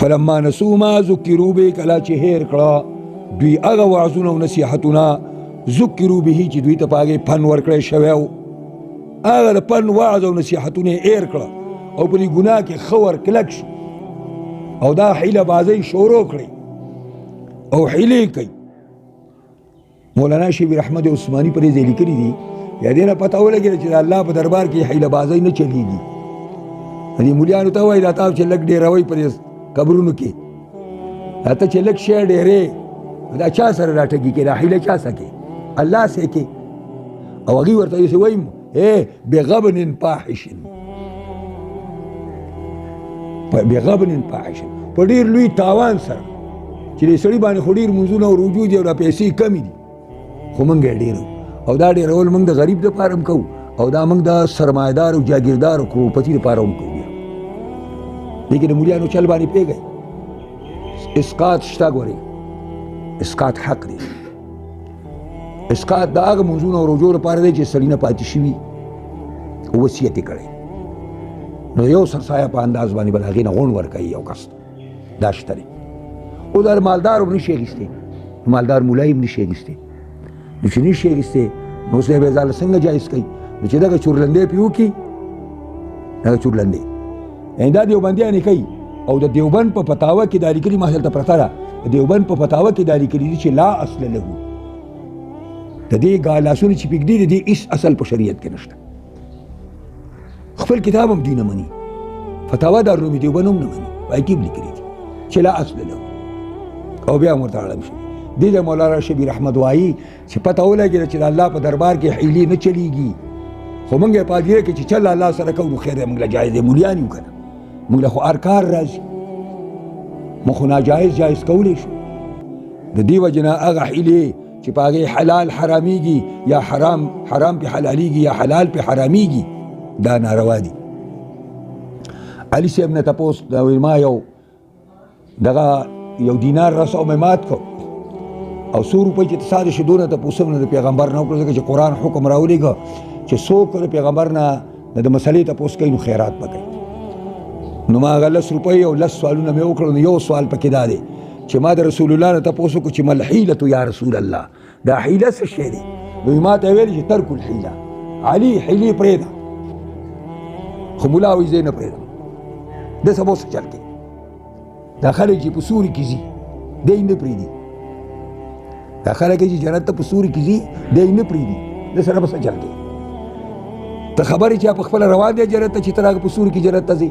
فلما نسوا ما ذکروا به، کله چې هیر کړه دوی هغه وعظونه او نصیحتونه ذکروا به چې دوی ته په هغې پند ورکړی شوی و، هغه د پند وعظ او نصیحتونه یې هیر کړه او په دې ګناه کې ښه ورکلک شو او دا حیله بازۍ شروع کړې او حیلې کوي. مولانا شبیر احمد عثماني په دې ځای لیکلي دي، یا دې نه پته ولګېده چې د الله په دربار کې حیله بازۍ نه چلېږي. دې مولیانو ته وایي دا تاسو چې لږ ډېروئ په دې قبرونو کې، دا ته چې لږ شی ډېرې دا چا سره راټګي کې، دا حیله چا سره کې؟ الله سره کې. او هغوی ورته داسې وایم بغبن فاحش، بغبن فاحش، په ډېر لوی تاوان سره چې دې سړي باندې خو ډېر منځونه او رجوع دي او دا پیسې کمې دي، خو موږ یې ډېرو او دا ډېرول موږ د غریب دپاره هم کوو او دا موږ د سرمایهدار او جاګیردار او کروڑپتي دپاره هم کوو. بیا لیکن د مولیانو چل باندې پوهېږئ اسقاط شته. ګورئ اسقاط حق دی. اسقاط د هغه منځونو او روژو لپاره دی چې سړي نه پاتې شوي او وصیت یې کړی، نو یو سرسایه په انداز باندې به د هغې نه غونډ ورکوي یو کس دا شته دی. او دا مالدار هم نشي اخیستی، مالدار مولای هم نشي اخیستی، نو چې نشي اخیستی نو اوس به یې ځاله څنګه جایز کوي؟ نو چې دغه چورلندې پې وکړي، دغه چورلندې یعنې دا دیوبندیان یې کوي او د دیوبند په فتاوه کې دا لیکلي، ما هلته پرته ده، د دیوبند په فتاوه کې دا لیکلي دي چې لا اصل له، د دې لاسونه چې پرېږدي د دې هېڅ اصل په شریعت کې نشته. خپل کتاب هم دوی نه مني، فتاوه دارالعلوم دیوبند هم نه مني، په هغې کې هم لیکلي دي چې لا اصل له، او بیا هم ورته اړم شي. دې ته مولانا شبیر احمد وایي چې پته ولګېده چې د الله په دربار کې حیلې نه چلېږي، خو موږ یې په هدیره کې چې چل الله سره کوو نو خیر دی، موږ له جایز دی، مولیان یو که نه، موږ له خو هر کار راځي، موږ خو ناجایز جایز کولی شو. د دې وجې نه هغه حیلې چې په هغې حلال حرامیږي یا حرام پې حلالېږي یا حلال پې حرامیږي، دا ناروا دي. علي صاحب نه تپوس ما یو دغه یو دینار رسو مې مات کو او 100 روپۍ چې تصادې شدو نه تپوس هم نه د پیغمبر نه وکړو، ځکه چې قرآن حکم راولېږه چې څوک د پیغمبر نه د مسلې تپوس کوي نو خیرات به کوي. نو ما هغه 10 روپۍ او 10 سوالونه مې وکړل، نو یو سوال پکې دا دی چې ما د رسول الله نه تپوس وکړو چې ما الحیلة یا رسول الله، دا حیله څه شی دی؟ نو ما ته ویل چې ترک الحیله، علي حیلې پرېږده، خو ملا وایي زه یې نه پرېږدم. ده سبا څه چل کوي؟ دا خلک چې په سوري کې ځي دی یې نه پرېږدي، دا خلک چې جنت ته په سوري کې ځي دی یې نه پرېږدي، ده سره به څه چل کوي؟ ته خبرې چې په خپله روان دی جنت ته چې ته هغه په سوري کې جنت ته ځې؟